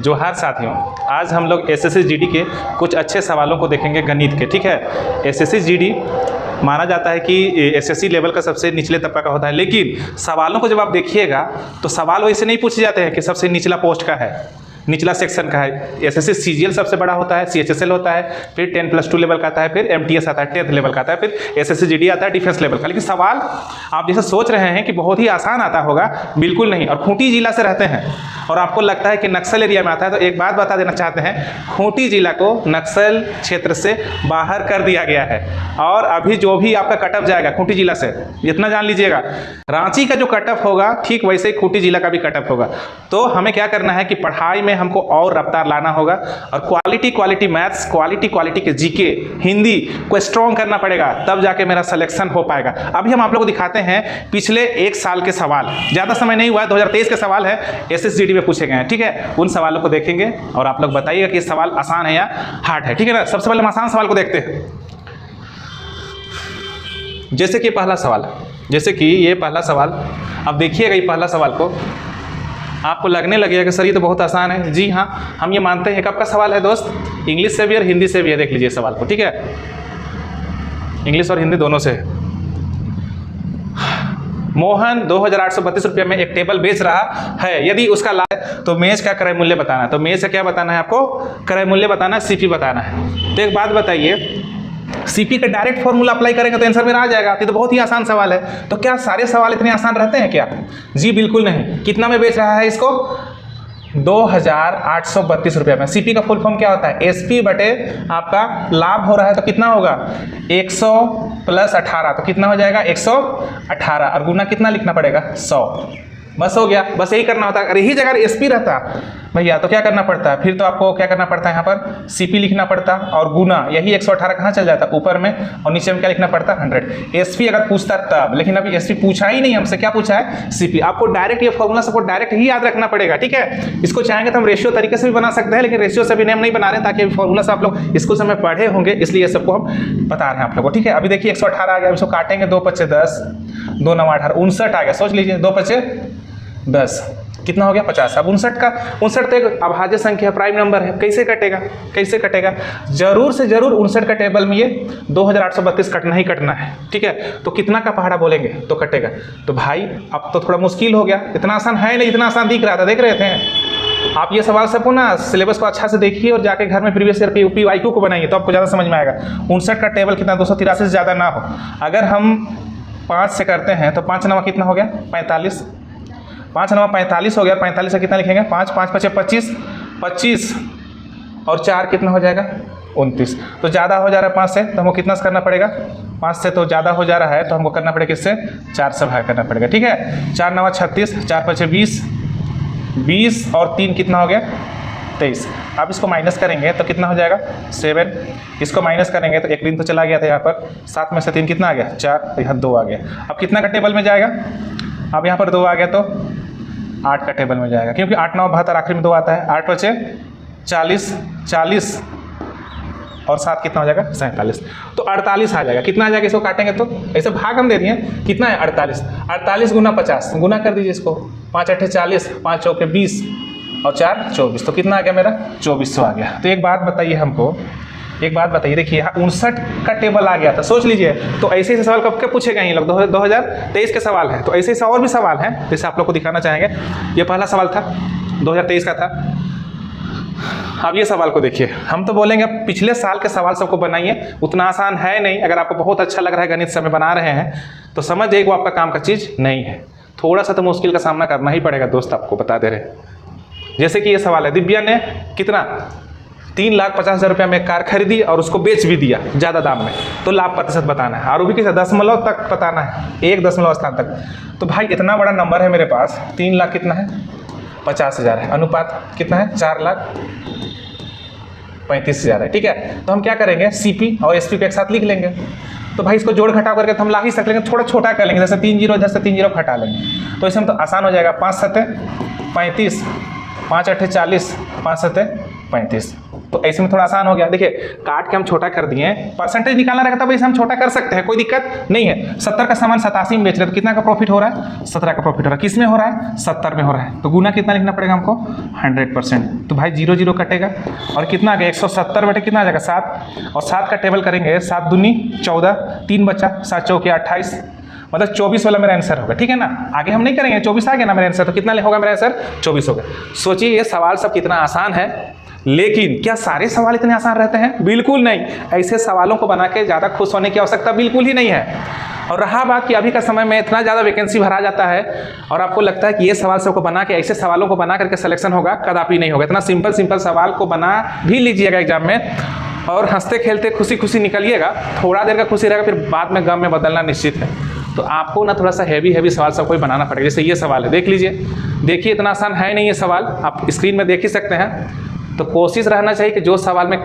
जोहार साथियों, आज हम लोग एसएससी जीडी के कुछ अच्छे सवालों को देखेंगे गणित के। ठीक है, एसएससी जीडी माना जाता है कि एसएससी लेवल का सबसे निचले तबका का होता है, लेकिन सवालों को जब आप देखिएगा तो सवाल वैसे नहीं पूछे जाते हैं कि सबसे निचला पोस्ट का है, निचला सेक्शन का है। एसएससी सीजीएल सबसे बड़ा होता है, सीएचएसएल होता है, फिर 10+2 लेवल का आता है, फिर एमटीएस आता है 10th लेवल का आता है, फिर एसएससी जीडी आता है डिफेंस लेवल का। लेकिन सवाल आप जैसे सोच रहे हैं कि बहुत ही आसान आता होगा, बिल्कुल नहीं। और खूंटी जिला से रहते हैं और आपको लगता है कि नक्सल एरिया में आता है, तो एक बात बता देना चाहते हैं, खूंटी जिला को नक्सल क्षेत्र से बाहर कर दिया गया है। और अभी जो भी आपका कटअप जाएगा खूंटी जिला से, इतना जान लीजिएगा, रांची का जो कटअप होगा ठीक वैसे ही खूंटी जिला का भी कटअप होगा। तो हमें क्या करना है कि पढ़ाई में हमको और रफ्तार लाना होगा और क्वालिटी मैथ्स, क्वालिटी के जीके, हिंदी को स्ट्रॉन्ग करना पड़ेगा, तब जाके मेरा सिलेक्शन हो पाएगा। अभी हम आप लोगों को दिखाते हैं पिछले एक साल के सवाल, ज़्यादा समय नहीं हुआ है, 2023 के सवाल है, एसएसजीडी में पूछे गए हैं। ठीक है, उन सवालों को देखेंगे और आप लोग बताइएगा कि सवाल आसान है या हार्ड है। ठीक है ना, सबसे पहले हम आसान सवाल को देखते हैं। जैसे कि पहला सवाल, जैसे कि ये पहला सवाल, अब देखिएगा ये पहला सवाल को आपको लगने लगेगा कि सर ये तो बहुत आसान है। जी हाँ, हम ये मानते हैं। कब का सवाल है दोस्त? इंग्लिश से भी और हिंदी से भी है। देख लीजिए सवाल को। ठीक है, इंग्लिश और हिंदी दोनों से है। मोहन 2832 रुपये में एक टेबल बेच रहा है, यदि उसका लाभ है तो मेज का क्रय मूल्य बताना है। तो मेज का क्या बताना है आपको? क्रय मूल्य बताना है, सीपी बताना है। तो एक बात बताइए, सीपी का डायरेक्ट फॉर्मूला अप्लाई करेंगे तो आंसर मेरा आ जाएगा। ये तो बहुत ही आसान सवाल है। तो क्या सारे सवाल इतने आसान रहते हैं क्या? जी बिल्कुल नहीं। कितना में बेच रहा है इसको? 2832 रुपये में। सीपी का फुल फॉर्म क्या होता है? एसपी बटे आपका लाभ हो रहा है तो कितना होगा? 100 + 18, तो कितना हो जाएगा? 118। और गुना कितना लिखना पड़ेगा? 100। बस हो गया, बस यही करना होता है। अगर यही जगह एसपी रहता भैया तो क्या करना पड़ता है? फिर तो आपको क्या करना पड़ता है, यहाँ पर सीपी लिखना पड़ता और गुना, यही 118 कहाँ चल जाता? ऊपर में, और नीचे में क्या लिखना पड़ता? 100। एसपी अगर पूछता तब, लेकिन अभी एसपी पूछा ही नहीं हमसे। क्या पूछा है? सीपी। आपको डायरेक्ट ये फॉर्मूला सबको डायरेक्ट ही याद रखना पड़ेगा। ठीक है, इसको चाहेंगे तो हम रेशियो तरीके से भी बना सकते हैं, लेकिन रेशियो से भी नेम नहीं बना रहे ताकि फॉर्मूला से आप लोग स्कूल समय पढ़े होंगे, इसलिए सबको हम बता रहे हैं आप लोगों को। ठीक है, अभी देखिए 118 आ गया, इसको काटेंगे, 2 × 5 = 10, 2 × 9 = 18, 59 आ गया। सोच लीजिए, 2 × 5 = 10, कितना हो गया? 50। अब 59 तो एक अभाज्य संख्या, प्राइम नंबर है, कैसे कटेगा? कैसे कटेगा? जरूर से जरूर 59 का टेबल में ये 2832 कटना ही कटना है। ठीक है, तो कितना का पहाड़ा बोलेंगे तो कटेगा। तो भाई अब तो थोड़ा मुश्किल हो गया, इतना आसान है नहीं, इतना आसान दिख रहा था, देख रहे थे आप। ये सवाल सबको ना सिलेबस को अच्छा से देखिए और जाके घर में प्रीवियस ईयर पे UPIQ को बनाइए, तो आपको ज़्यादा समझ में आएगा। 59 का टेबल कितना? 283 से ज़्यादा ना हो। अगर हम 5 से करते हैं तो 5 × 9 कितना हो गया? 45। 5 × 9 = 45 हो गया। 45 से कितना लिखेंगे? 5 × 5 = 25, 25 और 4 कितना हो जाएगा? 29। तो ज़्यादा हो जा रहा है 5 से, तो हमको कितना से करना पड़ेगा? 5 से तो ज़्यादा हो जा रहा है, तो हमको करना पड़ेगा किससे? 4 से भाग करना पड़ेगा। ठीक है, 4 × 9 = 36, 4 × 5 = 20, 20 और 3 कितना हो गया? 23। अब इसको माइनस करेंगे तो कितना हो जाएगा? 7। इसको माइनस करेंगे तो एक दिन तो चला गया था यहाँ पर, 7 में से 3 कितना आ गया? 4, यहाँ 2 आ गया। अब कितना का टेबल में जाएगा? अब यहाँ पर 2 आ गया तो 8 का टेबल में जाएगा, क्योंकि 8 × 9 = 72, आखिर में 2 आता है। 8 × 5 = 40, 40 और 7 कितना हो जाएगा? 47। तो 48 आ जाएगा। कितना आ जाएगा? इसको काटेंगे तो ऐसे भाग हम दे दिए, कितना है? 48। 48 × 50, गुना कर दीजिए इसको। 5 × 8 = 40, 5 × 4 = 20 और 4 = 24। तो कितना आ गया मेरा? 2400 आ गया। तो एक बात बताइए हमको, एक बात बताइए, देखिए यहाँ 59 का टेबल आ गया था, सोच लीजिए। तो ऐसे ही सवाल कब के पूछे गए ये लोग? 2023 के सवाल है। तो ऐसे ही और भी सवाल हैं, जैसे आप लोग को दिखाना चाहेंगे। ये पहला सवाल था, 2023 का था। अब ये सवाल को देखिए, हम तो बोलेंगे पिछले साल के सवाल सबको बनाइए, उतना आसान है नहीं। अगर आपको बहुत अच्छा लग रहा है गणित से हमें बना रहे हैं तो समझ जाइए वो आपका काम का चीज़ नहीं है, थोड़ा सा तो मुश्किल का सामना करना ही पड़ेगा दोस्त, आपको बता दे रहे। जैसे कि ये सवाल है, दिव्या ने कितना? 3,50,000 रुपये में कार खरीदी और उसको बेच भी दिया ज़्यादा दाम में, तो लाभ प्रतिशत बताना है। और वो भी किसे? दशमलव तक बताना है, 1 दशमलव स्थान तक। तो भाई इतना बड़ा नंबर है मेरे पास, 3 लाख कितना है? 50,000 है। अनुपात कितना है? 4,35,000 है। ठीक है, तो हम क्या करेंगे? सीपी और एसपी को एक साथ लिख लेंगे। तो भाई इसको जोड़ घटाव करके तो हम ला ही सकते हैं, थोड़ा छोटा कर लेंगे, जैसे 3 0 इधर से 3 0 घटा लेंगे, तो इसमें तो आसान हो जाएगा। 5 × 7 = 35, 5 × 8 = 40, 5 × 7 = 35। तो ऐसे में थोड़ा आसान हो गया। देखिए काट के हम छोटा कर दिए, परसेंटेज निकालना रहेगा तब ऐसे हम छोटा कर सकते हैं, कोई दिक्कत नहीं है। 70 का सामान 87 में बेच रहे हैं तो कितना का प्रॉफिट हो रहा है? 17 का प्रॉफिट हो रहा है। किस में हो रहा है? 70 में हो रहा है। तो गुना कितना लिखना पड़ेगा हमको? 100%। तो भाई 0 0 कटेगा और कितना आ गया? 170 बटे कितना आ जाएगा? 7, और 7 का टेबल करेंगे, 7 दूनी 14, 3 बचा, 7 चौके 28, मतलब 24 वाला मेरा आंसर होगा। ठीक है ना, आगे हम नहीं करेंगे, 24 आ गया ना मेरा आंसर, तो कितना होगा मेरा आंसर? 24 होगा। सोचिए ये सवाल सब कितना आसान है, लेकिन क्या सारे सवाल इतने आसान रहते हैं? बिल्कुल नहीं। ऐसे सवालों को बना के ज़्यादा खुश होने की आवश्यकता बिल्कुल ही नहीं है। और रहा बात कि अभी का समय में इतना ज़्यादा वैकेंसी भरा जाता है और आपको लगता है कि ये सवाल सबको बना के, ऐसे सवालों को बना करके सिलेक्शन होगा, कदापि नहीं होगा। इतना सिंपल सवाल को बना भी लीजिएगा एग्जाम में और हंसते खेलते खुशी खुशी निकलिएगा। थोड़ा देर का खुशी रहेगा, फिर बाद में गम में बदलना निश्चित है। तो आपको ना थोड़ा सा हैवी सवाल सब कोई बनाना पड़ेगा। जैसे ये सवाल है, देख लीजिए, देखिए इतना आसान है नहीं ये सवाल, आप स्क्रीन में देख ही सकते हैं। तो कोशिश रहना चाहिए कि जो सवाल में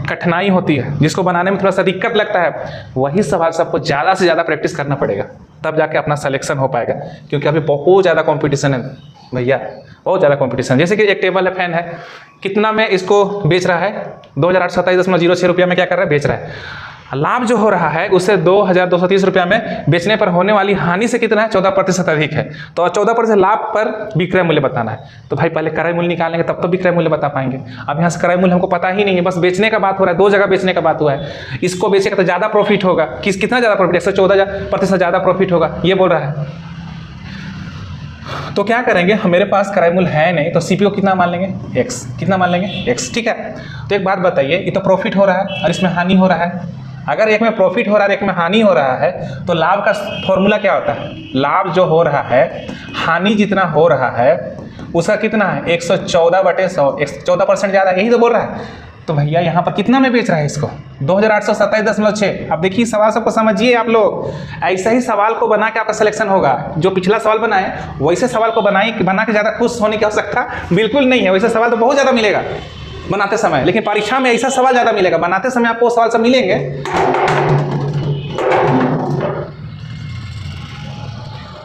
कठिनाई होती है, जिसको बनाने में थोड़ा सा दिक्कत लगता है, वही सवाल सबको ज़्यादा से ज़्यादा प्रैक्टिस करना पड़ेगा, तब जाके अपना सिलेक्शन हो पाएगा। क्योंकि अभी बहुत ज़्यादा कंपटीशन है भैया, बहुत ज़्यादा कंपटीशन। जैसे कि एक टेबल है, फैन है, कितना में इसको बेच रहा है? 2827.06 रुपया में क्या कर रहा है? बेच रहा है। लाभ जो हो रहा है उससे 2230 रुपया में बेचने पर होने वाली हानि से कितना है? 14% अधिक है। तो 14% लाभ पर विक्रय मूल्य बताना है। तो भाई पहले क्रय मूल्य निकालेंगे तब तो विक्रय मूल्य बता पाएंगे। अब यहाँ से क्रय मूल्य हमको पता ही नहीं है, बस बेचने का बात हो रहा है, 2 जगह बेचने का बात हुआ है। इसको बेचेगा तो ज़्यादा प्रॉफिट होगा। कितना ज़्यादा प्रॉफिट? 114% ज़्यादा प्रॉफिट होगा, ये बोल रहा है। तो क्या करेंगे, मेरे पास क्रय मूल्य है नहीं, तो सीपीओ कितना मान लेंगे? x। कितना मान लेंगे? x। ठीक है। तो एक बात बताइए, ये तो प्रॉफिट हो रहा है और इसमें हानि हो रहा है। अगर एक में प्रॉफिट हो रहा है, एक में हानि हो रहा है, तो लाभ का फॉर्मूला क्या होता है? लाभ जो हो रहा है, हानि जितना हो रहा है उसका कितना है? 114/100, 14% ज़्यादा, यही तो बोल रहा है। तो भैया यहाँ पर कितना में बेच रहा है इसको? 2827.6। अब देखिए सवाल सबको समझिए आप लोग, ऐसा ही सवाल को बना के आपका सिलेक्शन होगा। जो पिछला सवाल बनाए वैसे सवाल को बना के ज़्यादा खुश होने की आवश्यकता बिल्कुल नहीं है। वैसे सवाल तो बहुत ज़्यादा मिलेगा बनाते समय, लेकिन परीक्षा में ऐसा सवाल ज़्यादा मिलेगा। बनाते समय आपको सवाल सब मिलेंगे,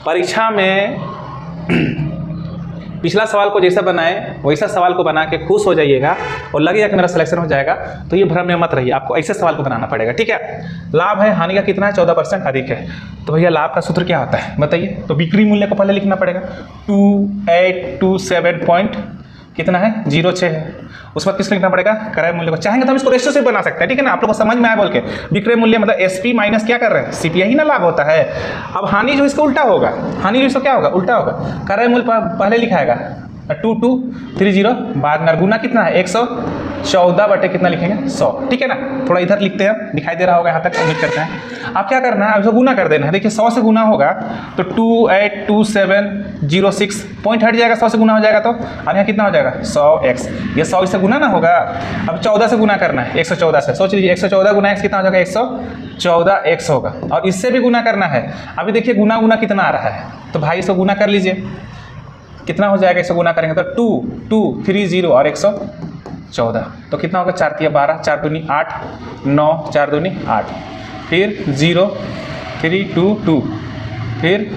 परीक्षा में पिछला सवाल को जैसा बनाए वैसा सवाल को बना के खुश हो जाइएगा और लगेगा कि मेरा सिलेक्शन हो जाएगा। तो ये भ्रम में मत रहिए, आपको ऐसे सवाल को बनाना पड़ेगा। ठीक है। लाभ है, हानि का कितना है? 14% अधिक है। तो भैया लाभ का सूत्र क्या होता है बताइए? तो बिक्री मूल्य को पहले लिखना पड़ेगा, 2827 पॉइंट कितना है? 06 है। उस बाद किसको लिखना पड़ेगा? क्रय मूल्य को। चाहेंगे तो हम इसको रेशियो से बना सकते हैं। ठीक है ना, आप लोगों को समझ में आया बोल के। विक्रय मूल्य मतलब एसपी माइनस क्या कर रहे हैं? सीपीआई ही ना लाभ होता है। अब हानि जो इसका उल्टा होगा, हानि जो इसका क्या होगा? उल्टा होगा। क्रय मूल्य पहले लिखाएगा 2230, बाद में गुना कितना है? 114 बटे कितना लिखेंगे? 100। ठीक है ना। थोड़ा इधर लिखते हैं, दिखाई दे रहा होगा यहाँ तक, उम्मीद करते हैं। आप क्या करना है, अब इसको गुना कर देना है। देखिए 100 से गुना होगा तो 282706 पॉइंट हट जाएगा, 100 से गुना हो जाएगा तो, और यहाँ कितना हो जाएगा? 100x। ये 100 से गुना ना होगा, अब 14 से गुना करना है, 114 से। सोच लीजिए 114 गुना x कितना हो जाएगा? 114x होगा। और इससे भी गुना करना है। अभी देखिए गुना कितना आ रहा है, तो भाई इसको गुना कर लीजिए, कितना हो जाएगा? इसको गुना करेंगे तो 2230 और 114, तो कितना होगा? 4 तिया 12, 4 दूनी 8, 9 4 दूनी 8, फिर 0322, फिर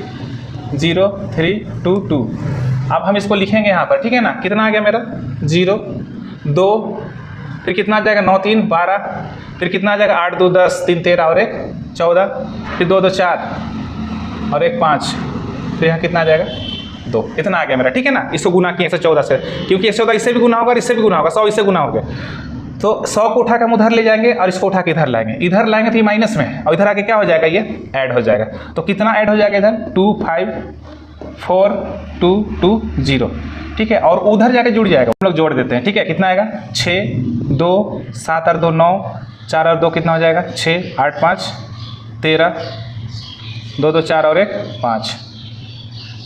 0322। अब हम इसको लिखेंगे यहाँ पर। ठीक है ना। कितना आ गया मेरा? 0 2, फिर कितना आ जाएगा? 9 3 12, फिर कितना आ जाएगा? 8 2 10, 3 13 और 1 14, फिर 2 2 4 और 1 5, फिर यहाँ कितना आ जाएगा? 2। इतना आ गया मेरा। ठीक है ना। इसको गुना किए 114 से, क्योंकि 114 इससे भी गुना होगा और इससे भी गुना होगा, 100 इससे गुना हो गया। तो 100 को उठा के हम उधर ले जाएंगे और इसको उठा के इधर लाएंगे। इधर लाएंगे तो ये माइनस में, और इधर आके क्या हो जाएगा? ये ऐड हो जाएगा। तो कितना ऐड हो जाएगा इधर? 254,220। ठीक है। और उधर जाके जुड़ जाएगा, हम लोग जोड़ देते हैं। ठीक है। कितना आएगा? 6 2 7 और 2 9, 4 और 2 कितना हो जाएगा? 6 8 5 13, 2 2 4 और 1 5।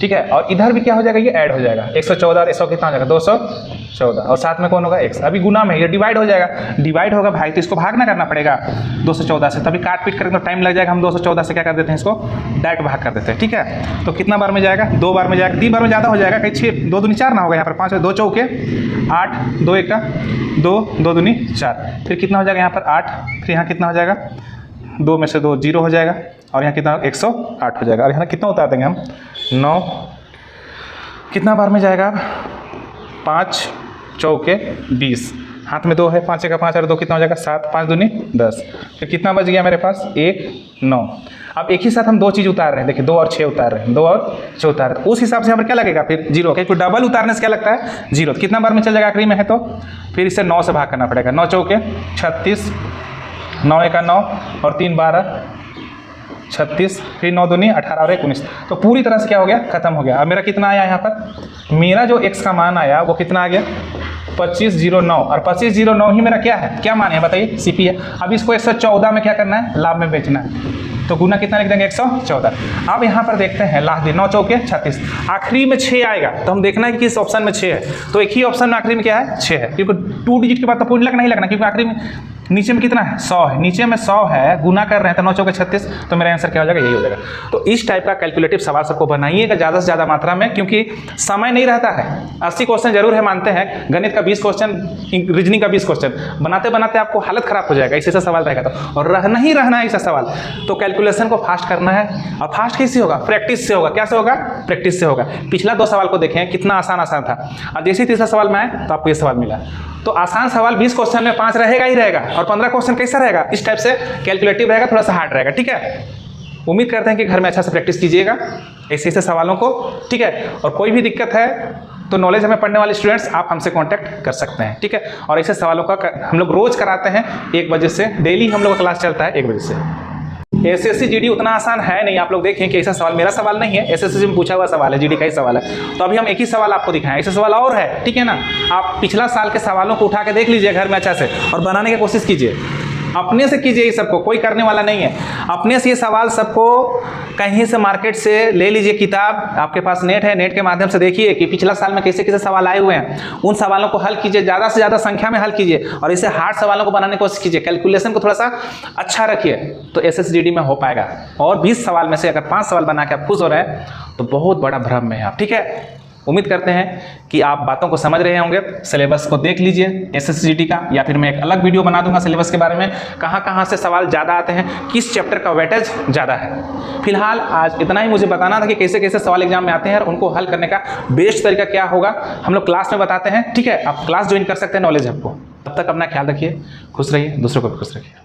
ठीक है। और इधर भी क्या हो जाएगा? ये ऐड हो जाएगा। 114 और 100 कितना हो जाएगा? 214, और साथ में कौन होगा? x। अभी गुना में ये डिवाइड हो जाएगा, डिवाइड होगा भाई, तो इसको भाग ना करना पड़ेगा 214 से, तभी काट पीट करेंगे तो टाइम लग जाएगा। हम 214 से क्या कर देते हैं? इसको डायरेक्ट भाग कर देते हैं। ठीक है। तो कितना बार में जाएगा? 2 बार में जाएगा। 3 बार में ज़्यादा हो जाएगा, कहीं 6 2 दूनी 4 ना होगा यहाँ पर, 5 2 चौके 8, 2 1 2, 2 दूनी 4, फिर कितना हो जाएगा यहाँ पर? 8, फिर यहाँ कितना हो जाएगा? 2 में से 2 0 हो जाएगा, और यहाँ कितना? 108 हो जाएगा। और यहाँ कितना उतार देंगे हम? 9। कितना बार में जाएगा? 5 चौके 20, हाथ में 2 है, 5 का 5 और 2 कितना हो जाएगा 7, 5 दूनी 10। फिर कितना बच गया मेरे पास 1 9। अब एक ही साथ हम 2 चीज़ उतार रहे हैं, देखिए 2 और 6 उतार रहे हैं, 2 और 6 उतार रहे हैं, उस हिसाब से यहाँ पर क्या लगेगा फिर 0, क्योंकि डबल उतारने से क्या लगता है 0। तो कितना बार में चल जाएगा आखिरी में है तो फिर इसे 9 से भाग करना पड़ेगा। 9 चौके 36, 9 एका 9 और 3 12 36, फिर 9 दूनी 18 और 1 19। तो पूरी तरह से क्या हो गया खत्म हो गया। अब मेरा कितना आया यहाँ पर, मेरा जो x का मान आया वो कितना आ गया 2509, और 2509 ही मेरा क्या है, क्या मान है बताइए CP है। अब इसको 114 में क्या करना है, लाभ में बेचना है, तो गुना कितना लिख देंगे 114। अब यहाँ पर देखते हैं लास्ट दिन 9 चौके 36, आखिरी में 6 आएगा तो हम देखना है कि किस ऑप्शन में 6 है, तो एक ही ऑप्शन में आखिरी में क्या है 6 है, क्योंकि 2 डिजिट के बाद तो पूर्ण लगना ही लगना, क्योंकि आखिरी में नीचे में कितना है 100 है, नीचे में 100 है, गुना कर रहे हैं तो 9 चौके 36, तो मेरा आंसर क्या हो जाएगा यही हो जाएगा। तो इस टाइप का कैलकुलेटिव सवाल सबको बनाइएगा ज़्यादा से ज़्यादा मात्रा में, क्योंकि समय नहीं रहता है। 80 क्वेश्चन जरूर है मानते हैं, गणित का 20 क्वेश्चन, रीजनिंग का 20 क्वेश्चन, बनाते बनाते आपको हालत खराब हो जाएगा ऐसा सवाल रहेगा तो, और रहना ही रहना है ऐसा सवाल। तो कैलकुलेशन को फास्ट करना है, और फास्ट कैसे होगा, प्रैक्टिस से होगा। क्या से होगा, प्रैक्टिस से होगा। पिछला 2 सवाल को देखें कितना आसान था, और जैसे तीसरा सवाल में आए तो आपको ये सवाल मिला। तो आसान सवाल 20 क्वेश्चन में 5 रहेगा ही रहेगा, और 15 क्वेश्चन कैसा रहेगा, इस टाइप से कैलकुलेटिव रहेगा, थोड़ा सा हार्ड रहेगा। ठीक है, उम्मीद करते हैं कि घर में अच्छा से प्रैक्टिस कीजिएगा ऐसे ऐसे सवालों को। ठीक है, और कोई भी दिक्कत है तो नॉलेज हमें पढ़ने वाले स्टूडेंट्स आप हमसे कांटेक्ट कर सकते हैं। ठीक है, और ऐसे सवालों का हम लोग रोज कराते हैं 1 बजे से, डेली हम लोग का क्लास चलता है 1 बजे से। SSC GD उतना आसान है नहीं, आप लोग देखें कि ऐसा सवाल मेरा सवाल नहीं है, SSC में पूछा हुआ सवाल है, GD का ही सवाल है। तो अभी हम एक ही सवाल आपको दिखाएं, ऐसे सवाल और है। ठीक है ना, आप पिछला साल के सवालों को उठा के देख लीजिए घर में अच्छा से, और बनाने की कोशिश कीजिए, अपने से कीजिए। ये सबको कोई करने वाला नहीं है, अपने से ये सवाल सबको कहीं से मार्केट से ले लीजिए किताब, आपके पास नेट है, नेट के माध्यम से देखिए कि पिछला साल में कैसे कैसे सवाल आए हुए हैं, उन सवालों को हल कीजिए, ज़्यादा से ज़्यादा संख्या में हल कीजिए, और इसे हार्ड सवालों को बनाने की कोशिश कीजिए। कैलकुलेशन को थोड़ा सा अच्छा रखिए तो SSC GD में हो पाएगा। और 20 सवाल में से अगर 5 सवाल बना के आप खुश हो रहे हैं तो बहुत बड़ा भ्रम में है आप। ठीक है, उम्मीद करते हैं कि आप बातों को समझ रहे होंगे। सिलेबस को देख लीजिए SSC GD का, या फिर मैं एक अलग वीडियो बना दूंगा सिलेबस के बारे में, कहाँ कहाँ से सवाल ज़्यादा आते हैं, किस चैप्टर का वेटेज ज़्यादा है। फिलहाल आज इतना ही मुझे बताना था कि कैसे कैसे सवाल एग्जाम में आते हैं और उनको हल करने का बेस्ट तरीका क्या होगा, हम लोग क्लास में बताते हैं। ठीक है, आप क्लास ज्वाइन कर सकते हैं, नॉलेज आपको। तब तक अपना ख्याल रखिए, खुश रहिए, दूसरों को भी खुश रखिए।